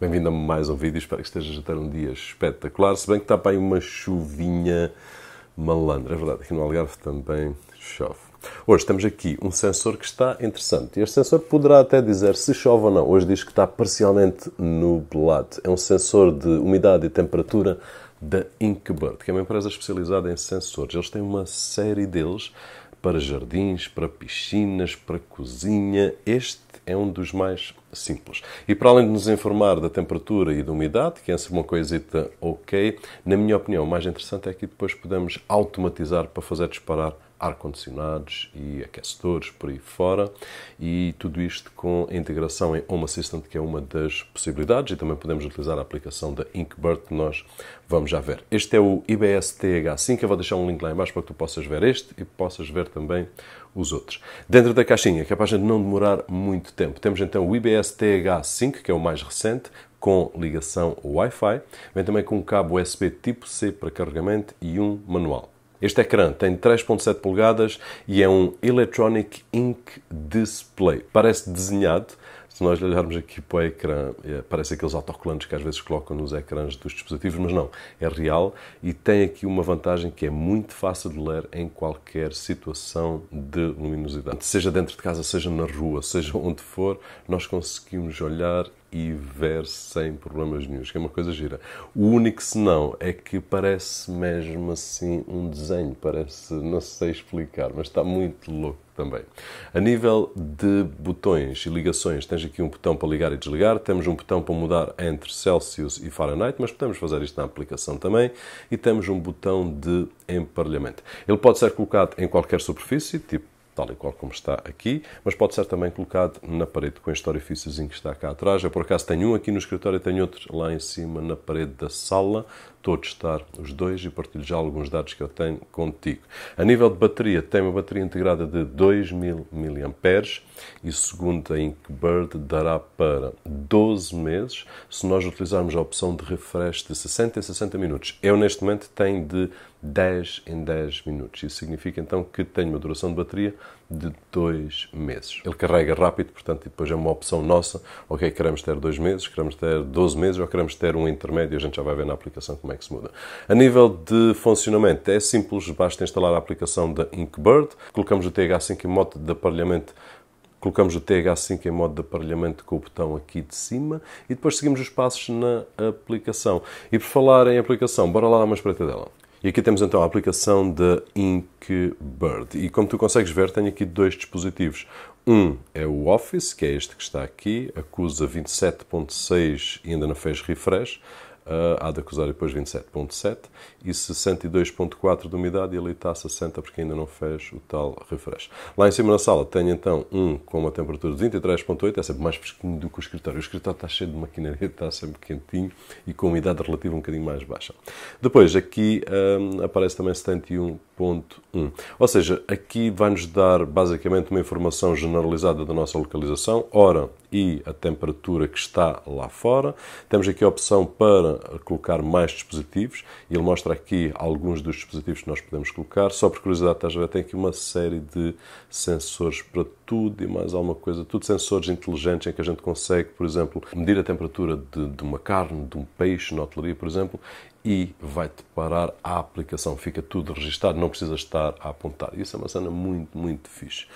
Bem-vindo a mais um vídeo, espero que estejas a ter um dia espetacular, se bem que está para aí uma chuvinha malandra, é verdade, aqui no Algarve também chove. Hoje temos aqui um sensor que está interessante, e este sensor poderá até dizer se chove ou não, hoje diz que está parcialmente nublado. É um sensor de umidade e temperatura da Inkbird, que é uma empresa especializada em sensores. Eles têm uma série deles para jardins, para piscinas, para cozinha. Este é um dos mais simples. E para além de nos informar da temperatura e da umidade, que é uma coisita ok, na minha opinião, o mais interessante é que depois podemos automatizar para fazer disparar ar-condicionados e aquecedores por aí fora, e tudo isto com a integração em Home Assistant, que é uma das possibilidades, e também podemos utilizar a aplicação da Inkbird, que nós vamos já ver. Este é o IBS TH5, eu vou deixar um link lá em baixo para que tu possas ver este e possas ver também os outros. Dentro da caixinha, que é para a gente não demorar muito tempo, temos então o IBS TH5, que é o mais recente, com ligação Wi-Fi, vem também com um cabo USB tipo C para carregamento e um manual. Este ecrã tem 3.7 polegadas e é um Electronic Ink Display. Parece desenhado. Se nós olharmos aqui para o ecrã, parece aqueles autocolantes que às vezes colocam nos ecrãs dos dispositivos, mas não, é real e tem aqui uma vantagem que é muito fácil de ler em qualquer situação de luminosidade. Seja dentro de casa, seja na rua, seja onde for, nós conseguimos olhar e ver sem problemas nenhums, que é uma coisa gira. O único senão é que parece mesmo assim um desenho, parece, não sei explicar, mas está muito louco também. A nível de botões e ligações, tens aqui um botão para ligar e desligar, temos um botão para mudar entre Celsius e Fahrenheit, mas podemos fazer isto na aplicação também, e temos um botão de emparelhamento. Ele pode ser colocado em qualquer superfície, tipo tal e qual como está aqui, mas pode ser também colocado na parede com este orifíciozinho que está cá atrás. Eu, por acaso, tenho um aqui no escritório e tenho outro lá em cima na parede da sala. Estou a testar os dois e partilho já alguns dados que eu tenho contigo. A nível de bateria, tem uma bateria integrada de 2000 mAh e, segundo a Inkbird, dará para 12 meses se nós utilizarmos a opção de refresh de 60 em 60 minutos. Eu, neste momento, tenho de 10 em 10 minutos. Isso significa, então, que tenho uma duração de bateria de 2 meses. Ele carrega rápido, portanto, depois é uma opção nossa. Ok, queremos ter 2 meses, queremos ter 12 meses ou queremos ter um intermédio, a gente já vai ver na aplicação como é que se muda. A nível de funcionamento, é simples, basta instalar a aplicação da Inkbird, colocamos o TH5 em modo de aparelhamento. Colocamos o TH5 em modo de aparelhamento com o botão aqui de cima e depois seguimos os passos na aplicação. E por falar em aplicação, bora lá dar uma espreita dela. E aqui temos então a aplicação da Inkbird. E como tu consegues ver, tenho aqui dois dispositivos. Um é o Office, que é este que está aqui, acusa 27.6 e ainda não fez refresh. Há de acusar depois 27.7 e 62.4 de umidade, e ali está a 60 porque ainda não fez o tal refresh. Lá em cima na sala tenho então um com uma temperatura de 23.8, é sempre mais fresquinho do que o escritório. O escritório está cheio de maquinaria, está sempre quentinho e com umidade relativa um bocadinho mais baixa. Depois aqui aparece também 71.1, ou seja, aqui vai-nos dar basicamente uma informação generalizada da nossa localização, hora e a temperatura que está lá fora. Temos aqui a opção para colocar mais dispositivos e ele mostra aqui alguns dos dispositivos que nós podemos colocar. Só por curiosidade, estás a ver, tem aqui uma série de sensores para tudo e mais alguma coisa. Tudo sensores inteligentes em que a gente consegue, por exemplo, medir a temperatura de uma carne, de um peixe, na hotelaria, por exemplo, e vai-te parar a aplicação. Fica tudo registado, não precisas estar a apontar. Isso é uma cena muito, muito fixe.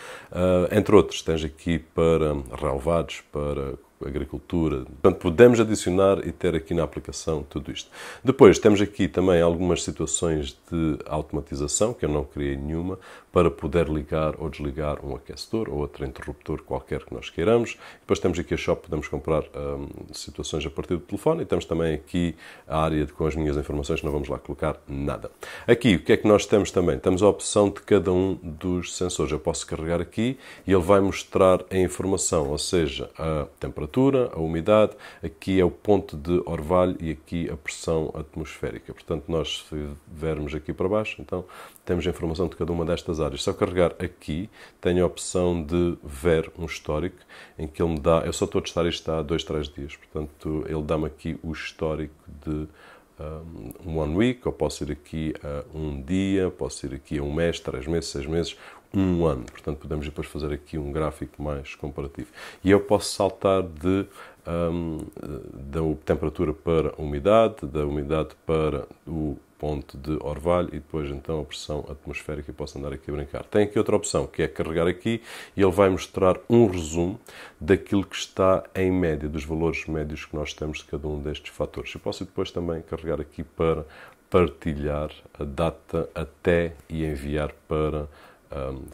Entre outros, tens aqui para relevados, para agricultura. Portanto, podemos adicionar e ter aqui na aplicação tudo isto. Depois, temos aqui também algumas situações de automatização, que eu não criei nenhuma, para poder ligar ou desligar um aquecedor ou outro interruptor qualquer que nós queiramos. Depois temos aqui a shop, podemos comprar situações a partir do telefone, e temos também aqui a área com as minhas informações, não vamos lá colocar nada. Aqui, o que é que nós temos também? Temos a opção de cada um dos sensores. Eu posso carregar aqui e ele vai mostrar a informação, ou seja, a temperatura, a umidade, aqui é o ponto de orvalho e aqui a pressão atmosférica. Portanto, nós se vermos aqui para baixo, então temos a informação de cada uma destas áreas. Se eu carregar aqui, tenho a opção de ver um histórico, em que ele me dá, eu só estou a testar isto há 2, 3 dias, portanto, ele dá-me aqui o histórico de one week, ou posso ir aqui a um dia, posso ir aqui a um mês, 3 meses, 6 meses, um ano. Portanto, podemos depois fazer aqui um gráfico mais comparativo. E eu posso saltar de da temperatura para a umidade, da umidade para o ponto de orvalho e depois então a pressão atmosférica e posso andar aqui a brincar. Tem aqui outra opção, que é carregar aqui e ele vai mostrar um resumo daquilo que está em média, dos valores médios que nós temos de cada um destes fatores. Eu posso depois também carregar aqui para partilhar a data até e enviar para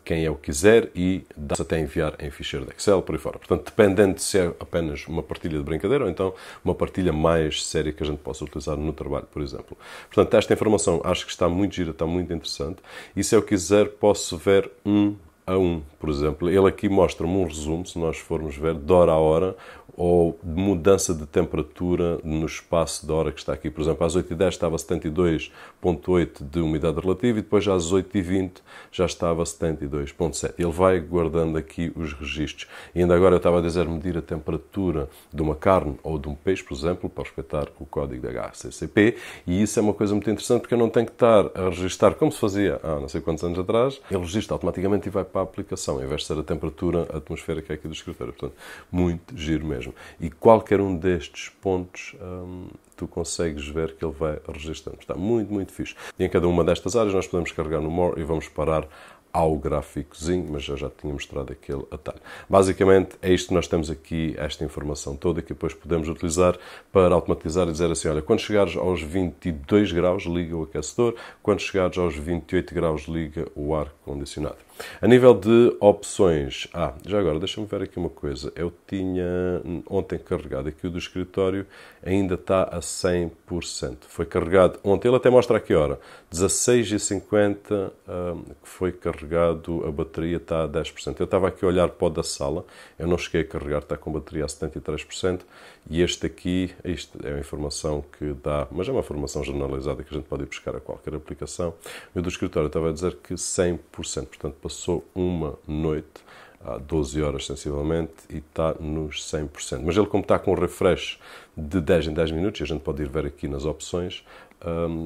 quem eu quiser e dá-se até enviar em ficheiro de Excel, por aí fora. Portanto, dependendo de se é apenas uma partilha de brincadeira ou então uma partilha mais séria que a gente possa utilizar no trabalho, por exemplo. Portanto, esta informação acho que está muito gira, está muito interessante e se eu quiser posso ver um a um, por exemplo. Ele aqui mostra-me um resumo, se nós formos ver, de hora a hora, ou de mudança de temperatura no espaço da hora que está aqui. Por exemplo, às 8h10 estava 72,8 de umidade relativa e depois às 8h20 já estava 72,7. Ele vai guardando aqui os registros. E ainda agora eu estava a dizer medir a temperatura de uma carne ou de um peixe, por exemplo, para respeitar o código da HACCP. E isso é uma coisa muito interessante porque eu não tenho que estar a registrar como se fazia há não sei quantos anos atrás. Ele registra automaticamente e vai para a aplicação, em vez de ser a temperatura atmosférica aqui do escritório. Portanto, muito giro mesmo. E qualquer um destes pontos tu consegues ver que ele vai registrando. Está muito, muito fixe. E em cada uma destas áreas nós podemos carregar no More e vamos parar ao gráficozinho, mas eu já tinha mostrado aquele atalho. Basicamente é isto que nós temos aqui, esta informação toda, que depois podemos utilizar para automatizar e dizer assim, olha, quando chegares aos 22 graus, liga o aquecedor, quando chegares aos 28 graus, liga o ar-condicionado. A nível de opções, já agora, deixa-me ver aqui uma coisa. Eu tinha ontem carregado aqui o do escritório, ainda está a 100%. Foi carregado ontem, ele até mostra aqui a hora, 16h50 que foi carregado, a bateria está a 10%. Eu estava aqui a olhar para o da sala, eu não cheguei a carregar, está com bateria a 73%, e este aqui, isto é a informação que dá, mas é uma informação generalizada que a gente pode ir buscar a qualquer aplicação. O do escritório estava a dizer que 100%, portanto passou uma noite, há 12 horas sensivelmente, e está nos 100%. Mas ele, como está com um refresh de 10 em 10 minutos, e a gente pode ir ver aqui nas opções,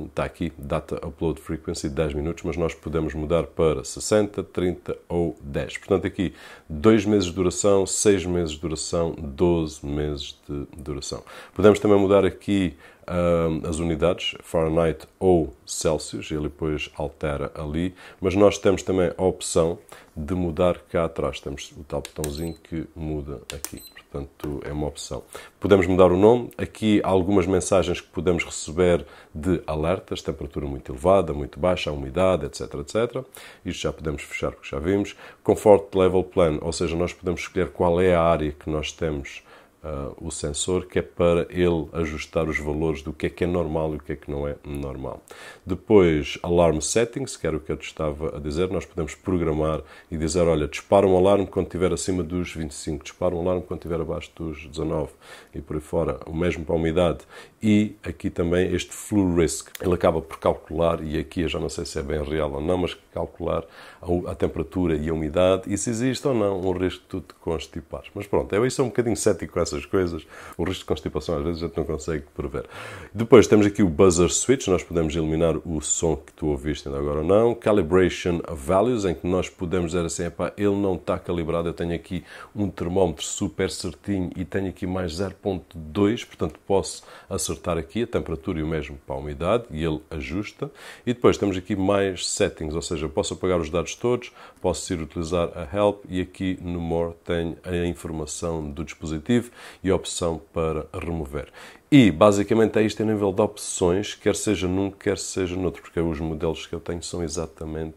está aqui, Data Upload Frequency, 10 minutos, mas nós podemos mudar para 60, 30 ou 10. Portanto, aqui 2 meses de duração, 6 meses de duração, 12 meses de duração. Podemos também mudar aqui as unidades, Fahrenheit ou Celsius, ele depois altera ali, mas nós temos também a opção de mudar cá atrás. Temos o tal botãozinho que muda aqui. Portanto, é uma opção. Podemos mudar o nome. Aqui há algumas mensagens que podemos receber de alertas, temperatura muito elevada, muito baixa, a umidade, etc, etc. Isto já podemos fechar porque já vimos. Comfort Level Plan, ou seja, nós podemos escolher qual é a área que nós temos o sensor, que é para ele ajustar os valores do que é normal e o que é que não é normal. Depois, Alarm Settings, que era o que eu te estava a dizer, nós podemos programar e dizer, olha, dispara um alarme quando estiver acima dos 25, dispara um alarme quando estiver abaixo dos 19 e por aí fora, o mesmo para a umidade. E aqui também este Flu Risk, ele acaba por calcular, e aqui eu já não sei se é bem real ou não, mas calcular a temperatura e a umidade e se existe ou não um risco de tu te constipares. Mas pronto, eu sou um bocadinho cético com essas coisas. O risco de constipação às vezes a gente não consegue prever. Depois temos aqui o Buzzer Switch, nós podemos eliminar o som que tu ouviste ainda agora ou não. Calibration Values, em que nós podemos dizer assim, epá, ele não está calibrado, eu tenho aqui um termómetro super certinho e tenho aqui mais 0.2, portanto posso acertar aqui a temperatura e o mesmo para a umidade e ele ajusta. E depois temos aqui mais settings, ou seja, eu posso apagar os dados todos, posso ir utilizar a Help e aqui no More tenho a informação do dispositivo e a opção para remover. E, basicamente, é isto a nível de opções, quer seja num, quer seja noutro, porque os modelos que eu tenho são exatamente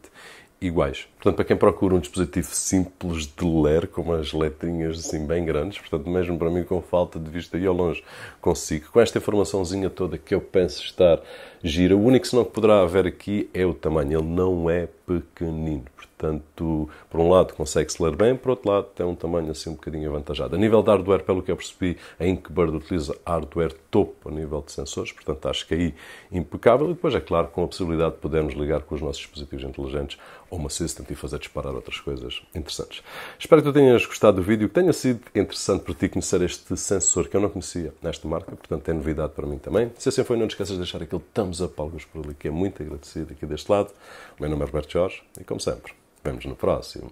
iguais. Portanto, para quem procura um dispositivo simples de ler, com umas letrinhas assim bem grandes, portanto, mesmo para mim com falta de vista e ao longe consigo, com esta informaçãozinha toda que eu penso estar gira, o único senão que poderá haver aqui é o tamanho, ele não é pequenino. Portanto, por um lado consegue-se ler bem, por outro lado tem um tamanho assim um bocadinho avantajado. A nível de hardware, pelo que eu percebi, a Inkbird utiliza hardware topo a nível de sensores, portanto acho que aí impecável. E depois, é claro, com a possibilidade de podermos ligar com os nossos dispositivos inteligentes Home Assistant e fazer disparar outras coisas interessantes. Espero que tu tenhas gostado do vídeo, que tenha sido interessante para ti conhecer este sensor que eu não conhecia nesta marca, portanto é novidade para mim também. Se assim foi, não te esqueças de deixar aquele thumbs up alguns por ali, que é muito agradecido aqui deste lado. O meu nome é Roberto Jorge e, como sempre, vemos no próximo.